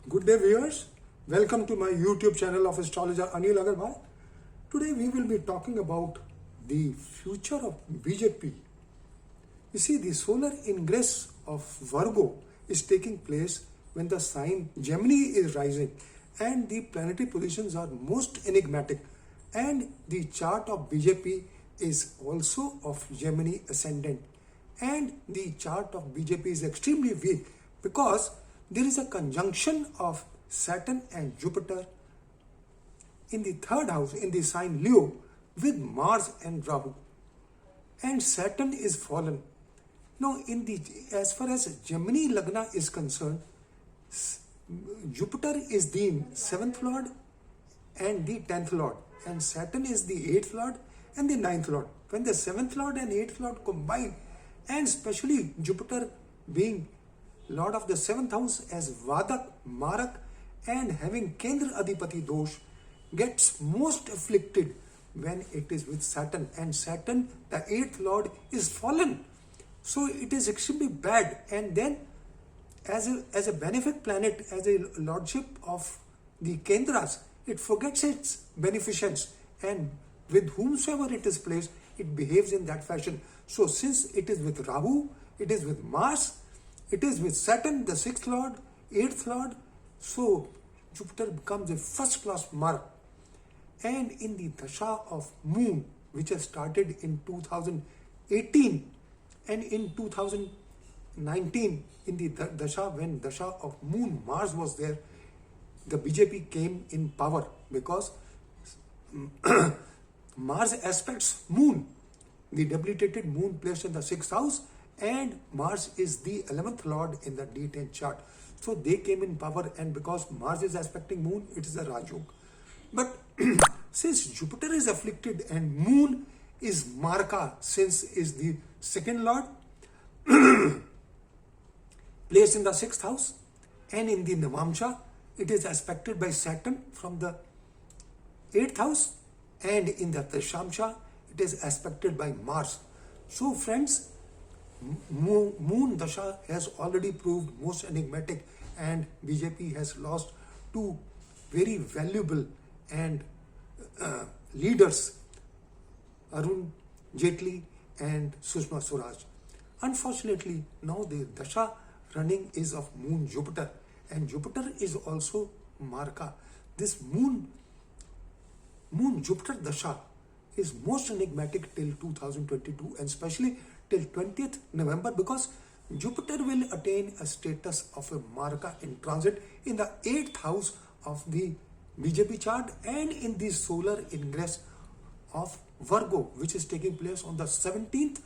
Good day viewers, welcome to my YouTube channel of astrologer Anil Agarwal. Today we will be talking about the future of BJP. You see, the solar ingress of Virgo is taking place when the sign Gemini is rising and the planetary positions are most enigmatic, and the chart of BJP is also of Gemini ascendant, and the chart of BJP is extremely weak because there is a conjunction of Saturn and Jupiter in the third house in the sign Leo with Mars and Rahu, and Saturn is fallen. Now, as far as Gemini Lagna is concerned, Jupiter is the 7th lord and the 10th lord, and Saturn is the 8th lord and the 9th lord. When the 7th lord and 8th lord combine, and especially Jupiter being lord of the 7th house as Vadak, Marak, and having Kendra Adipati dosh, gets most afflicted when it is with Saturn, and Saturn, the 8th lord, is fallen. So it is extremely bad, and then as a benefic planet, as a lordship of the Kendras, it forgets its beneficence, and with whomsoever it is placed, it behaves in that fashion. So since it is with Rahu, it is with Mars, it is with Saturn, the 6th lord, 8th lord, so Jupiter becomes a first class mark. And in the Dasha of Moon, which has started in 2018 and in 2019, in the Dasha, when Dasha of Moon, Mars was there, the BJP came in power because Mars aspects Moon, the debilitated Moon placed in the 6th house, and Mars is the 11th lord in the D10 chart. So they came in power, and because Mars is aspecting Moon, it is a Rajyog. But since Jupiter is afflicted and Moon is Marka, since is the 2nd lord, placed in the 6th house, and in the Navamsha, it is aspected by Saturn from the 8th house, and in the Trishamsha, it is aspected by Mars. So friends, Moon Dasha has already proved most enigmatic, and BJP has lost two very valuable and leaders, Arun Jaitley and Sushma Swaraj. Unfortunately, now the Dasha running is of Moon Jupiter, and Jupiter is also Marka. This Moon Jupiter Dasha is most enigmatic till 2022, and especially till 20th November, because Jupiter will attain a status of a Marka in transit in the 8th house of the BJP chart and in the solar ingress of Virgo, which is taking place on the 17th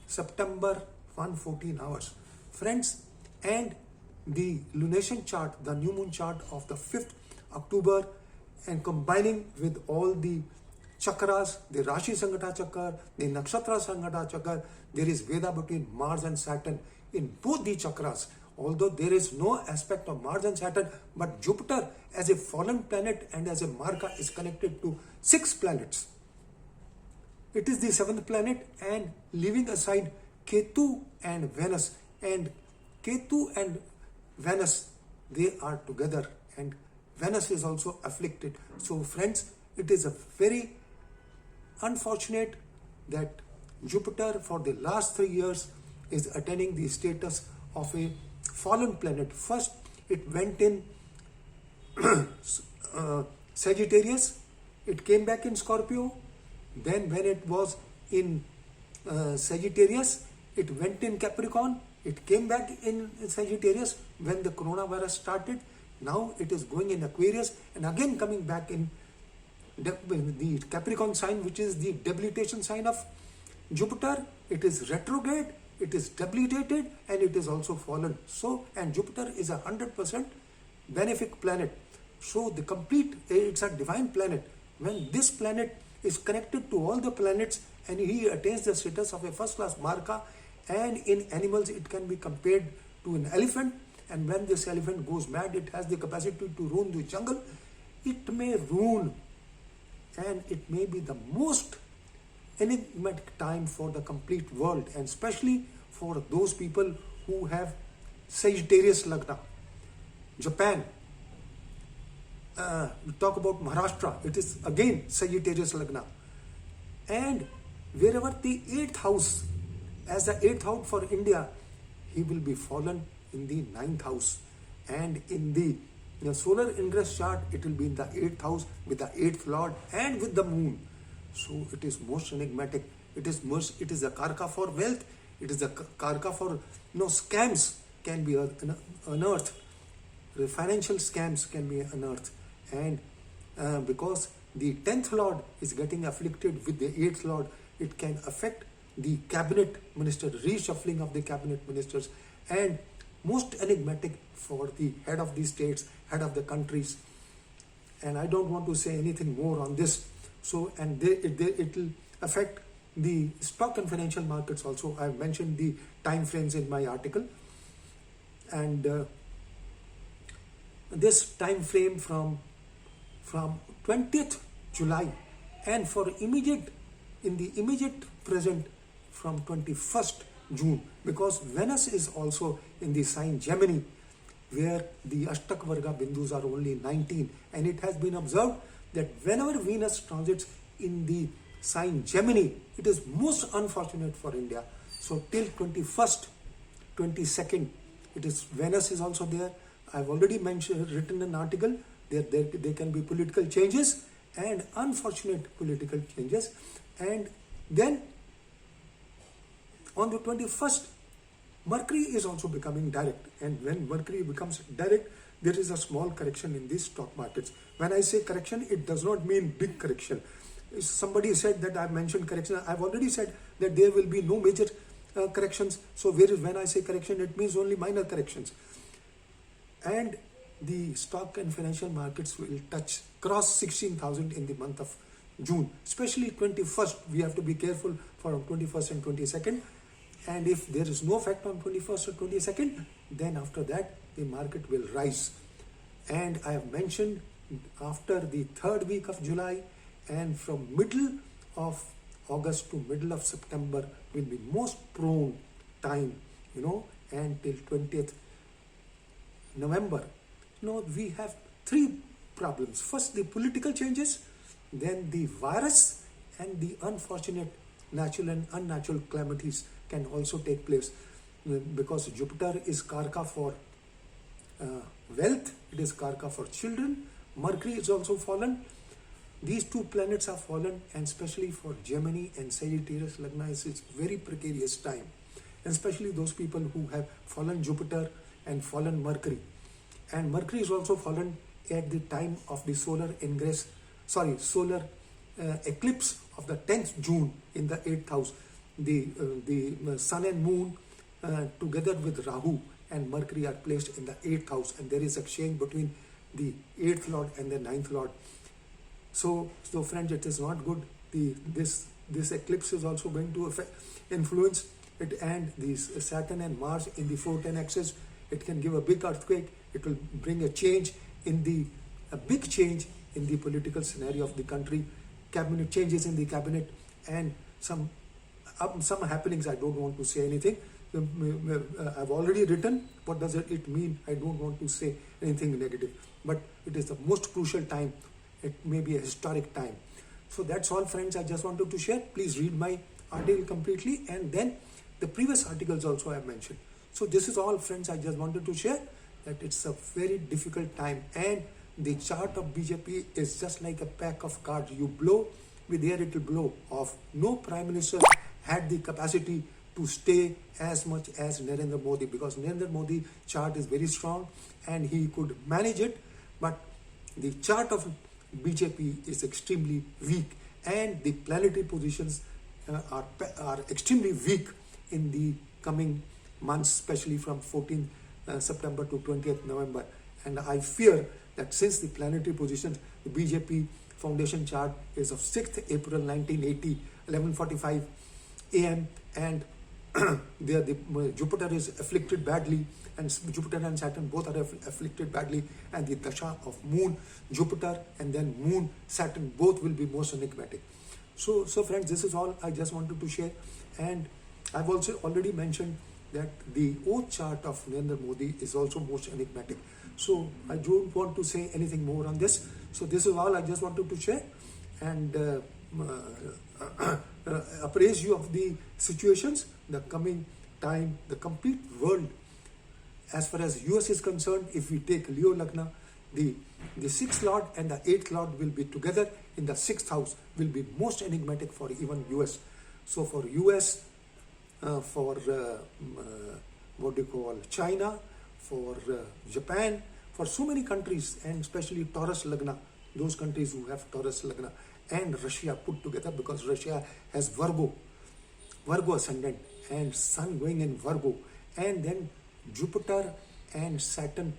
September 1:14 hours. Friends, and the lunation chart, the new moon chart of the 5th October, and combining with all the chakras, the Rashi Sangata Chakra, the Nakshatra Sangata Chakra, there is Veda between Mars and Saturn in both the chakras. Although there is no aspect of Mars and Saturn, but Jupiter as a fallen planet and as a Marka is connected to 6 planets. It is the 7th planet, and leaving aside Ketu and Venus, and Ketu and Venus, they are together, and Venus is also afflicted. So friends, it is a very unfortunate that Jupiter for the last 3 years is attaining the status of a fallen planet. First, it went in Sagittarius, it came back in Scorpio. Then when it was in Sagittarius, it went in Capricorn, it came back in Sagittarius when the coronavirus started. Now it is going in Aquarius and again coming back in the Capricorn sign, which is the debilitation sign of Jupiter. It is retrograde, it is debilitated, and it is also fallen. So, and Jupiter is 100% benefic planet. So the complete, it's a divine planet. When this planet is connected to all the planets and he attains the status of a first class Marka, and in animals it can be compared to an elephant, and when this elephant goes mad, it has the capacity to ruin the jungle. It may ruin, and it may be the most enigmatic time for the complete world, and especially for those people who have Sagittarius Lagna. Japan, we talk about Maharashtra, it is again Sagittarius Lagna. And wherever the 8th house, as the 8th house for India, he will be fallen in the 9th house. And in the solar ingress chart, it will be in the 8th house with the 8th lord and with the moon. So it is most enigmatic. It is a karka for wealth. It is a karka for scams can be unearthed. The financial scams can be unearthed. And because the 10th lord is getting afflicted with the 8th lord, it can affect the cabinet minister, reshuffling of the cabinet ministers, and most enigmatic for the head of the states, head of the countries. And I don't want to say anything more on this. So, and it will affect the stock and financial markets also. I mentioned the time frames in my article. And this time frame from 20th July and for in the immediate present from 21st June, because Venus is also in the sign Gemini, where the Ashtak Varga Bindus are only 19, and it has been observed that whenever Venus transits in the sign Gemini, it is most unfortunate for India. So till 21st, 22nd, it is Venus is also there. I've already written an article. There can be political changes and unfortunate political changes. And then on the 21st, Mercury is also becoming direct. And when Mercury becomes direct, there is a small correction in the stock markets. When I say correction, it does not mean big correction. Somebody said that I mentioned correction. I've already said that there will be no major corrections. So when I say correction, it means only minor corrections. And the stock and financial markets will cross 16,000 in the month of June. Especially 21st, we have to be careful for 21st and 22nd. And if there is no effect on 21st or 22nd, then after that, the market will rise. And I have mentioned after the 3rd week of July and from middle of August to middle of September will be most prone time, and till 20th November. We have 3 problems. First, the political changes, then the virus, and the unfortunate natural and unnatural calamities can also take place, because Jupiter is karka for wealth, it is karka for children. Mercury is also fallen. These 2 planets are fallen, and especially for Gemini and Sagittarius Lagna, it's very precarious time, and especially those people who have fallen Jupiter and fallen Mercury. And Mercury is also fallen at the time of the solar eclipse of the 10th June in the 8th house. The Sun and Moon together with Rahu and Mercury are placed in the 8th house, and there is exchange between the 8th lord and the 9th lord. So friends, it is not good. This eclipse is also going to influence it, and these Saturn and Mars in the 410 axis, it can give a big earthquake. It will bring a big change in the political scenario of the country, cabinet changes in the cabinet, and some happenings. I don't want to say anything. I've already written. What does it mean? I don't want to say anything negative. But it is the most crucial time. It may be a historic time. So that's all, friends. I just wanted to share. Please read my article completely, and then the previous articles also I have mentioned. So this is all, friends. I just wanted to share that it's a very difficult time, and the chart of BJP is just like a pack of cards. You blow with air, it will blow off. No prime minister had the capacity to stay as much as Narendra Modi, because Narendra Modi chart is very strong and he could manage it, but the chart of BJP is extremely weak, and the planetary positions are extremely weak in the coming months, especially from 14th September to 20th November. And I fear that since the planetary positions, the BJP foundation chart is of 6th April 1980, 11:45 a.m. and there the Jupiter is afflicted badly, and Jupiter and Saturn both are afflicted badly, and the dasha of Moon, Jupiter, and then Moon, Saturn, both will be most enigmatic. So friends, this is all I just wanted to share. And I've also already mentioned that the oath chart of Narendra Modi is also most enigmatic. So I don't want to say anything more on this. So this is all I just wanted to share, and appraise you of the situations, the coming time, the complete world. As far as US is concerned, if we take Leo Lagna, the 6th Lord and the 8th Lord will be together in the 6th house, will be most enigmatic for even US. So for US, for what do you call, China, for Japan, for so many countries, and especially Taurus Lagna, those countries who have Taurus Lagna, and Russia put together, because Russia has Virgo ascendant and Sun going in Virgo, and then Jupiter and Saturn,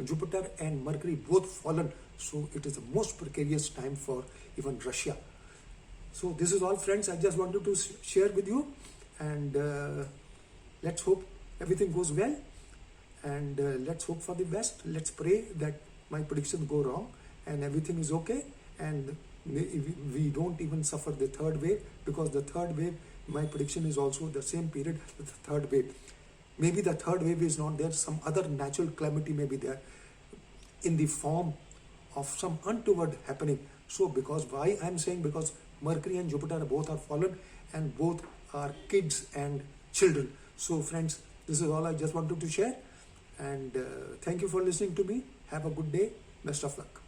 Jupiter and Mercury both fallen. So it is the most precarious time for even Russia. So this is all, friends, I just wanted to share with you, and let's hope everything goes well, and let's hope for the best. Let's pray that my predictions go wrong and everything is okay, and we don't even suffer the third wave, because the third wave, my prediction is also the same period, the third wave. Maybe the third wave is not there, some other natural calamity may be there in the form of some untoward happening. So because why I'm saying, because Mercury and Jupiter both are fallen, and both are kids and children. So friends, this is all I just wanted to share, and thank you for listening to me. Have a good day. Best of luck.